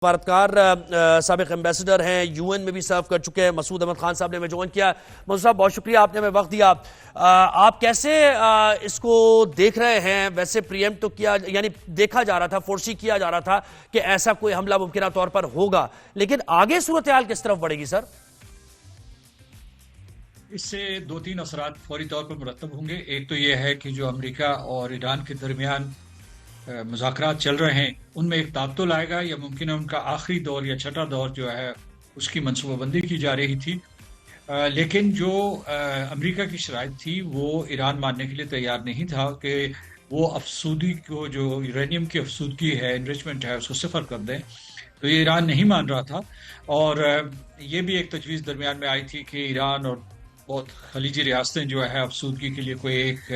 سفارتکار سابق ایمبیسڈر ہیں، you N میں بھی سرو کر چکے ہیں، مسعود احمد خان صاحب نے ہمیں جوائن کیا۔ مسعود صاحب بہت شکریہ، آپ نے ہمیں وقت دیا۔ آپ کیسے اس کو دیکھ رہے ہیں؟ ویسے پریمپٹ تو کیا، یعنی دیکھا جا رہا تھا، فورسی کیا جا رہا تھا کہ ایسا کوئی حملہ ممکنہ طور پر ہوگا، لیکن آگے صورتحال کس طرف بڑھے گی سر؟ اس سے دو تین اثرات فوری طور پر مرتب ہوں گے۔ ایک تو یہ ہے کہ جو امریکہ اور ایران کے درمیان مذاکرات چل رہے ہیں ان میں ایک تعطل لائے گا، یا ممکن ہے ان کا آخری دور یا چھٹا دور جو ہے اس کی منصوبہ بندی کی جا رہی تھی، لیکن جو امریکہ کی شرائط تھی وہ ایران ماننے کے لیے تیار نہیں تھا کہ وہ افسودی کو، جو یورینیم کی افسودگی ہے، انریچمنٹ ہے، اس کو صفر کر دیں۔ تو یہ ایران نہیں مان رہا تھا، اور یہ بھی ایک تجویز درمیان میں آئی تھی کہ ایران اور بہت خلیجی ریاستیں جو ہے افسودگی کے لیے کوئی ایک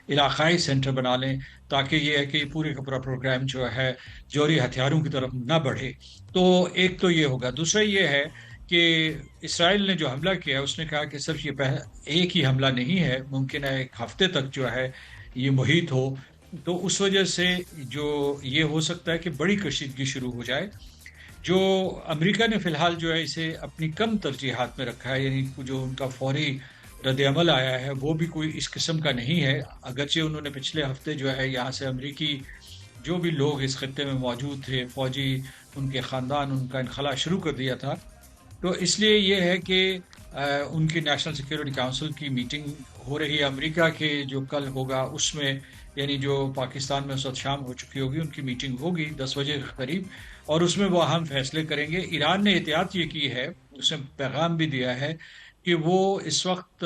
علاقائی سینٹر بنا لیں، تاکہ یہ ہے کہ پورے کا پورا پروگرام جو ہے جوہری ہتھیاروں کی طرف نہ بڑھے۔ تو ایک تو یہ ہوگا۔ دوسرا یہ ہے کہ اسرائیل نے جو حملہ کیا اس نے کہا کہ صرف یہ ایک ہی حملہ نہیں ہے، ممکن ہے ایک ہفتے تک جو ہے یہ محیط ہو، تو اس وجہ سے جو یہ ہو سکتا ہے کہ بڑی کشیدگی شروع ہو جائے۔ جو امریکہ نے فی الحال جو ہے اسے اپنی کم ترجیحات میں رکھا ہے، یعنی جو ان کا فوری رد عمل آیا ہے وہ بھی کوئی اس قسم کا نہیں ہے، اگرچہ انہوں نے پچھلے ہفتے جو ہے یہاں سے امریکی جو بھی لوگ اس خطے میں موجود تھے، فوجی، ان کے خاندان، ان کا انخلاء شروع کر دیا تھا۔ تو اس لیے یہ ہے کہ ان کی نیشنل سیکیورٹی کونسل کی میٹنگ ہو رہی ہے امریکہ کے، جو کل ہوگا اس میں، یعنی جو پاکستان میں اس وقت شام ہو چکی ہوگی، ان کی میٹنگ ہوگی 10 بجے کے قریب، اور اس میں وہ اہم فیصلے کریں گے۔ ایران نے احتیاط یہ کی ہے، اس نے پیغام بھی دیا ہے کہ وہ اس وقت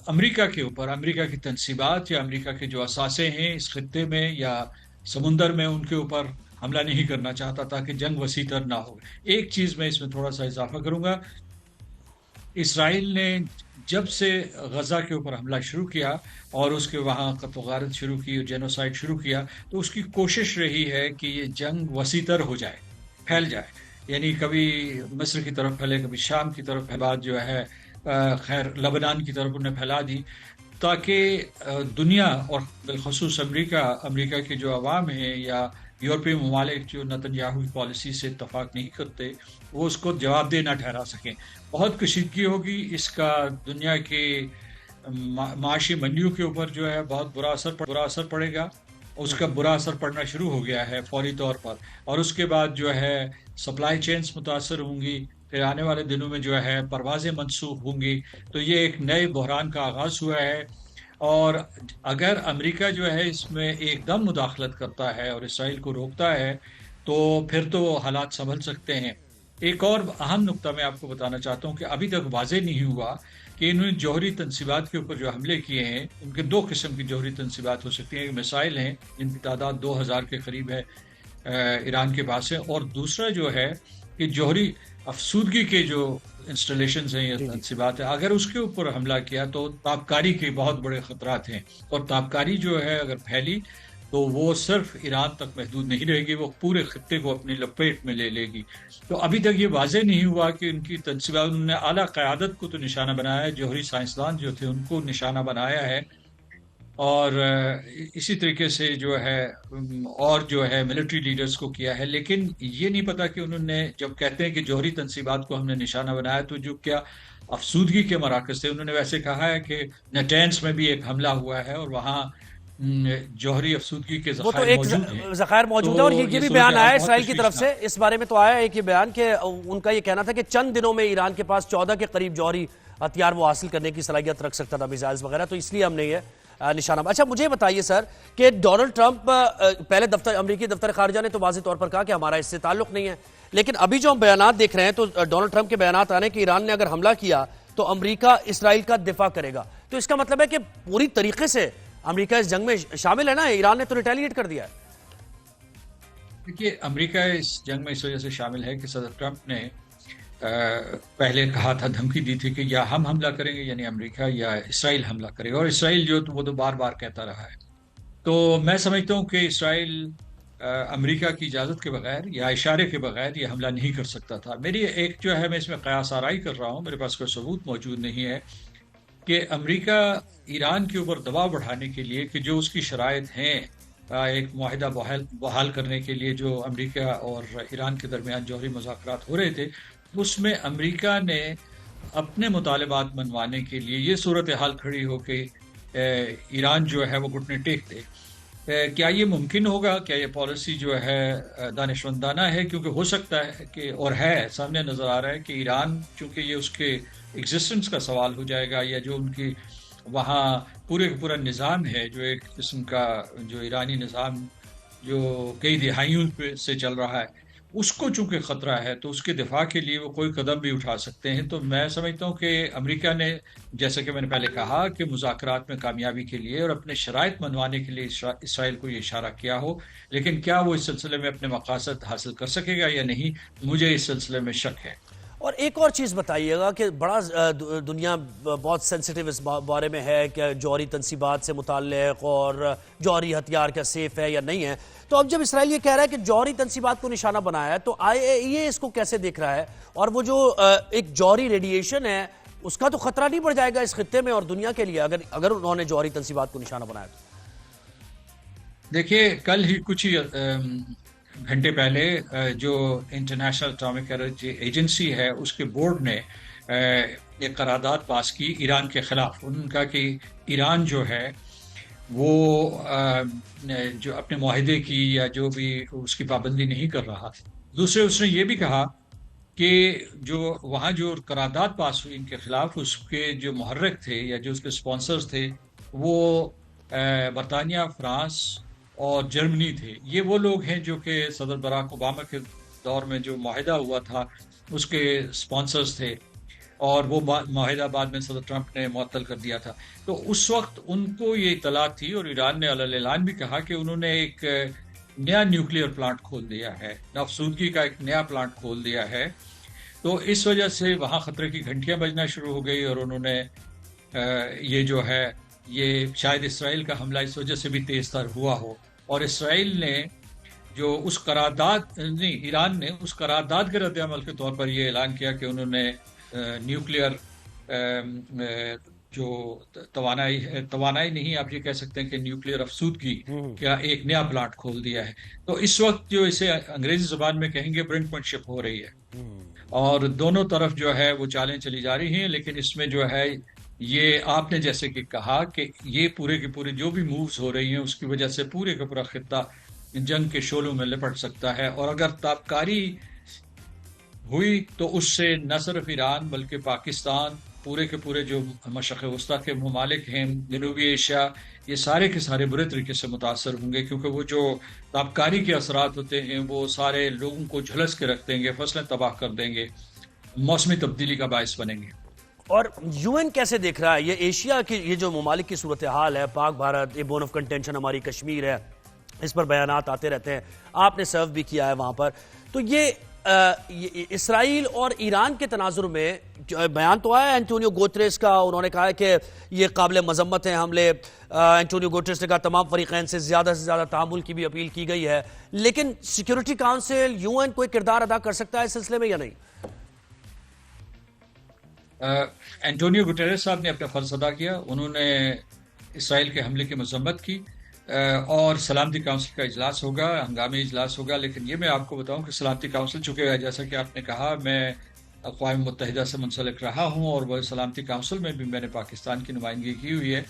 امریکہ کے اوپر، امریکہ کی تنصیبات یا امریکہ کے جو اثاثے ہیں اس خطے میں یا سمندر میں، ان کے اوپر حملہ نہیں کرنا چاہتا تاکہ جنگ وسیع تر نہ ہو۔ ایک چیز میں اس میں تھوڑا سا اضافہ کروں گا، اسرائیل نے جب سے غزہ کے اوپر حملہ شروع کیا اور اس کے وہاں قتل و غارت شروع کی اور جینوسائیڈ شروع کیا، تو اس کی کوشش رہی ہے کہ یہ جنگ وسیع تر ہو جائے، پھیل جائے، یعنی کبھی مصر کی طرف پھیلے، کبھی شام کی طرف، بعد جو ہے خیر لبنان کی طرف انہیں پھیلا دی، تاکہ دنیا اور بالخصوص امریکہ کے جو عوام ہیں یا یورپی ممالک جو نتنیاہو کی پالیسی سے اتفاق نہیں کرتے، وہ اس کو جواب دہ نہ ٹھہرا سکیں۔ بہت کشیدگی ہوگی، اس کا دنیا کے معاشی منڈیوں کے اوپر جو ہے بہت برا اثر پڑے گا۔ اس کا برا اثر پڑنا شروع ہو گیا ہے فوری طور پر، اور اس کے بعد جو ہے سپلائی چینز متاثر ہوں گی، پھر آنے والے دنوں میں جو ہے پروازیں منسوخ ہوں گی۔ تو یہ ایک نئے بحران کا آغاز ہوا ہے، اور اگر امریکہ جو ہے اس میں ایک دم مداخلت کرتا ہے اور اسرائیل کو روکتا ہے تو پھر تو حالات سنبھل سکتے ہیں۔ ایک اور اہم نقطہ میں آپ کو بتانا چاہتا ہوں کہ ابھی تک واضح نہیں ہوا کہ انہوں نے جوہری تنصیبات کے اوپر جو حملے کیے ہیں، ان کے دو قسم کی جوہری تنصیبات ہو سکتی ہیں۔ ایک میسائل ہیں جن کی تعداد 2000 کے قریب ہے، ایران کے پاس ہے، اور دوسرا جو ہے کہ جوہری افسودگی کے جو انسٹالیشنز ہیں یا تنصیبات ہیں، اگر اس کے اوپر حملہ کیا تو تابکاری کے بہت بڑے خطرات ہیں، اور تابکاری جو ہے اگر پھیلی تو وہ صرف ایران تک محدود نہیں رہے گی، وہ پورے خطے کو اپنی لپیٹ میں لے لے گی۔ تو ابھی تک یہ واضح نہیں ہوا کہ ان کی تنصیبات، انہوں نے اعلیٰ قیادت کو تو نشانہ بنایا ہے، جوہری سائنسدان جو تھے ان کو نشانہ بنایا ہے، اور اسی طریقے سے جو ہے اور جو ہے ملٹری لیڈرز کو کیا ہے، لیکن یہ نہیں پتا کہ انہوں نے جب کہتے ہیں کہ جوہری تنصیبات کو ہم نے نشانہ بنایا تو جو کیا افسودگی کے مراکز تھے، انہوں نے ویسے کہا ہے کہ نیٹینز میں بھی ایک حملہ ہوا ہے اور وہاں جوہری افسودگی کے ذخائر موجود ہیں، ذخائر موجود ہیں، اور یہ بھی بیان آیا اسرائیل کی طرف سے اس بارے میں تو آیا ہے کہ بیان کہ ان کا یہ کہنا تھا کہ چند دنوں میں ایران کے پاس 14 کے قریب جوہری ہتھیار وہ حاصل کرنے کی صلاحیت رکھ سکتا تھا، میزائلز وغیرہ، تو اس لیے ہم نے یہ نشانہ۔ اچھا مجھے بتائیے سر کہ ڈونلڈ ٹرمپ پہلے امریکی دفتر خارجہ نے تو واضح طور پر کہا کہ ہمارا اس سے تعلق نہیں ہے، لیکن ابھی جو ہم بیانات دیکھ رہے ہیں تو ڈونلڈ ٹرمپ کے بیانات آنے کہ ایران نے اگر حملہ کیا تو امریکہ اسرائیل کا دفاع کرے گا، تو اس کا مطلب ہے کہ پوری طریقے سے امریکہ اس جنگ میں شامل ہے نا؟ ایران نے تو ریٹیلیٹ کر دیا ہے۔ دیکھیے، امریکہ اس جنگ میں اس وجہ سے شامل ہے کہ صدر ٹرمپ نے پہلے کہا تھا، دھمکی دی تھی کہ یا ہم حملہ کریں گے، یعنی امریکہ، یا اسرائیل حملہ کرے گا، اور اسرائیل جو وہ تو بار بار کہتا رہا ہے۔ تو میں سمجھتا ہوں کہ اسرائیل امریکہ کی اجازت کے بغیر یا اشارے کے بغیر یہ حملہ نہیں کر سکتا تھا۔ میری ایک جو ہے، میں اس میں قیاس آرائی کر رہا ہوں، میرے پاس کوئی ثبوت موجود نہیں ہے، کہ امریکہ ایران کے اوپر دباؤ بڑھانے کے لیے کہ جو اس کی شرائط ہیں ایک معاہدہ بحال کرنے کے لیے جو امریکہ اور ایران کے درمیان جوہری مذاکرات ہو رہے تھے، اس میں امریکہ نے اپنے مطالبات منوانے کے لیے یہ صورتحال کھڑی ہو کہ ایران جو ہے وہ گھٹنے ٹیک دے۔ کیا یہ ممکن ہوگا؟ کیا یہ پالیسی جو ہے دانشمندانہ ہے؟ کیونکہ ہو سکتا ہے کہ، اور ہے، سامنے نظر آ رہا ہے کہ ایران، چونکہ یہ اس کے ایگزسٹنس کا سوال ہو جائے گا، یا جو ان کی وہاں پورے کا پورا نظام ہے، جو ایک قسم کا جو ایرانی نظام جو کئی دہائیوں سے چل رہا ہے، اس کو چونکہ خطرہ ہے، تو اس کے دفاع کے لیے وہ کوئی قدم بھی اٹھا سکتے ہیں۔ تو میں سمجھتا ہوں کہ امریکہ نے، جیسا کہ میں نے پہلے کہا، کہ مذاکرات میں کامیابی کے لیے اور اپنے شرائط منوانے کے لیے اسرائیل کو یہ اشارہ کیا ہو، لیکن کیا وہ اس سلسلے میں اپنے مقاصد حاصل کر سکے گا یا نہیں، مجھے اس سلسلے میں شک ہے۔ اور ایک اور چیز بتائیے گا کہ بڑا دنیا بہت سینسیٹیو اس بارے میں ہے کہ جوہری تنصیبات سے متعلق اور جوہری ہتھیار کیا سیف ہے یا نہیں ہے، تو اب جب اسرائیل یہ کہہ رہا ہے کہ جوہری تنصیبات کو نشانہ بنایا ہے، تو IAEA اس کو کیسے دیکھ رہا ہے؟ اور وہ جو ایک جوہری ریڈیشن ہے، اس کا تو خطرہ نہیں بڑھ جائے گا اس خطے میں اور دنیا کے لیے اگر انہوں نے جوہری تنصیبات کو نشانہ بنایا تو؟ دیکھیے، کل ہی کچھ ہی گھنٹے پہلے جو انٹرنیشنل اٹامک انرجی ایجنسی ہے، اس کے بورڈ نے ایک قرارداد پاس کی ایران کے خلاف۔ ان کا کہ ایران جو ہے وہ جو اپنے معاہدے کی یا جو بھی اس کی پابندی نہیں کر رہا۔ دوسرے اس نے یہ بھی کہا کہ جو وہاں جو قرارداد پاس ہوئی ان کے خلاف، اس کے جو محرک تھے یا جو اس کے سپانسرز تھے، وہ برطانیہ، فرانس اور جرمنی تھے۔ یہ وہ لوگ ہیں جو کہ صدر براک اوباما کے دور میں جو معاہدہ ہوا تھا اس کے سپانسرز تھے، اور وہ معاہدہ بعد میں صدر ٹرمپ نے معطل کر دیا تھا۔ تو اس وقت ان کو یہ اطلاع تھی، اور ایران نے علیہ اعلان بھی کہا کہ انہوں نے ایک نیا نیوکلیئر پلانٹ کھول دیا ہے، افسودگی کا ایک نیا پلانٹ کھول دیا ہے۔ تو اس وجہ سے وہاں خطرے کی گھنٹیاں بجنا شروع ہو گئی، اور انہوں نے یہ جو ہے، یہ شاید اسرائیل کا حملہ اس وجہ سے بھی تیز تر ہوا ہو، اور اسرائیل نے جو اس قرارداد نہیں، ایران نے اس قرارداد کے رد عمل کے طور پر یہ اعلان کیا کہ انہوں نے نیوکلیئر جو توانائی نہیں، آپ یہ کہہ سکتے ہیں کہ نیوکلیئر افسودگی کا ایک نیا پلانٹ کھول دیا ہے۔ تو اس وقت جو اسے انگریزی زبان میں کہیں گے برنکمنٹ شپ ہو رہی ہے، اور دونوں طرف جو ہے وہ چالیں چلی جا رہی ہیں۔ لیکن اس میں جو ہے، یہ آپ نے جیسے کہ کہا کہ یہ پورے کے پورے جو بھی مووز ہو رہی ہیں، اس کی وجہ سے پورے کا پورا خطہ جنگ کے شعلوں میں لپٹ سکتا ہے، اور اگر تابکاری ہوئی تو اس سے نہ صرف ایران بلکہ پاکستان، پورے کے پورے جو مشرق وسطیٰ کے ممالک ہیں، جنوبی ایشیا، یہ سارے کے سارے برے طریقے سے متاثر ہوں گے، کیونکہ وہ جو تابکاری کے اثرات ہوتے ہیں وہ سارے لوگوں کو جھلس کے رکھ دیں گے، فصلیں تباہ کر دیں گے، موسمی تبدیلی کا باعث بنیں گے۔ اور UN کیسے دیکھ رہا ہے یہ ایشیا کی یہ جو ممالک کی صورتحال ہے؟ پاک بھارت، یہ بون آف کنٹینشن ہماری کشمیر ہے، اس پر بیانات آتے رہتے ہیں، آپ نے سرو بھی کیا ہے وہاں پر، تو یہ اسرائیل اور ایران کے تناظر میں بیان تو آیا ہے اینٹونیو گوتریس کا، انہوں نے کہا ہے کہ یہ قابل مذمت ہیں حملے۔ اینٹونیو گوتریس نے کہا تمام فریقین سے زیادہ تعامل کی بھی اپیل کی گئی ہے، لیکن سیکیورٹی کاؤنسل، UN کوئی کردار ادا کر سکتا ہے اس سلسلے میں یا نہیں؟ اینٹونیو گوٹریس صاحب نے اپنا فرض ادا کیا، انہوں نے اسرائیل کے حملے کی مذمت کی، اور سلامتی کونسل کا اجلاس ہوگا، ہنگامی اجلاس ہوگا۔ لیکن یہ میں آپ کو بتاؤں کہ سلامتی کونسل، چونکہ جیسا کہ آپ نے کہا میں اقوام متحدہ سے منسلک رہا ہوں، اور وہ سلامتی کونسل میں بھی میں نے پاکستان کی نمائندگی کی ہوئی ہے،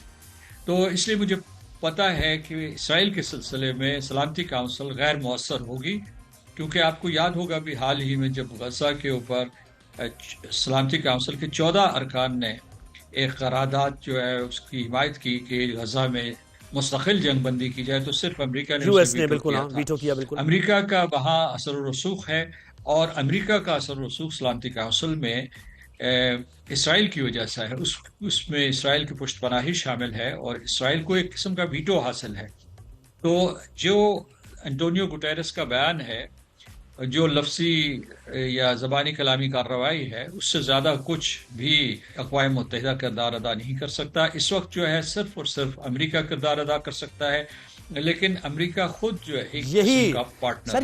تو اس لیے مجھے پتہ ہے کہ اسرائیل کے سلسلے میں سلامتی کونسل غیر مؤثر ہوگی، کیونکہ آپ کو یاد ہوگا بھی حال ہی میں جب غزہ کے اوپر سلامتی کونسل کے 14 ارکان نے ایک قرارداد جو ہے اس کی حمایت کی کہ غزہ میں مستقل جنگ بندی کی جائے، تو صرف امریکہ نے ویٹو کیا۔ امریکہ کا وہاں اثر و رسوخ ہے، اور امریکہ کا اثر و رسوخ سلامتی کونسل میں اسرائیل کی وجہ سے ہے، اس میں اسرائیل کی پشت پناہی شامل ہے، اور اسرائیل کو ایک قسم کا ویٹو حاصل ہے۔ تو جو انٹونیو گوٹریس کا بیان ہے، جو لفظی یا زبانی کلامی کارروائی ہے، اس سے زیادہ کچھ بھی اقوام متحدہ کردار ادا نہیں کر سکتا۔ اس وقت جو ہے صرف اور صرف امریکہ کردار ادا کر سکتا ہے، لیکن امریکہ خود جو ہے ایک قسم کا پارٹنر ہے۔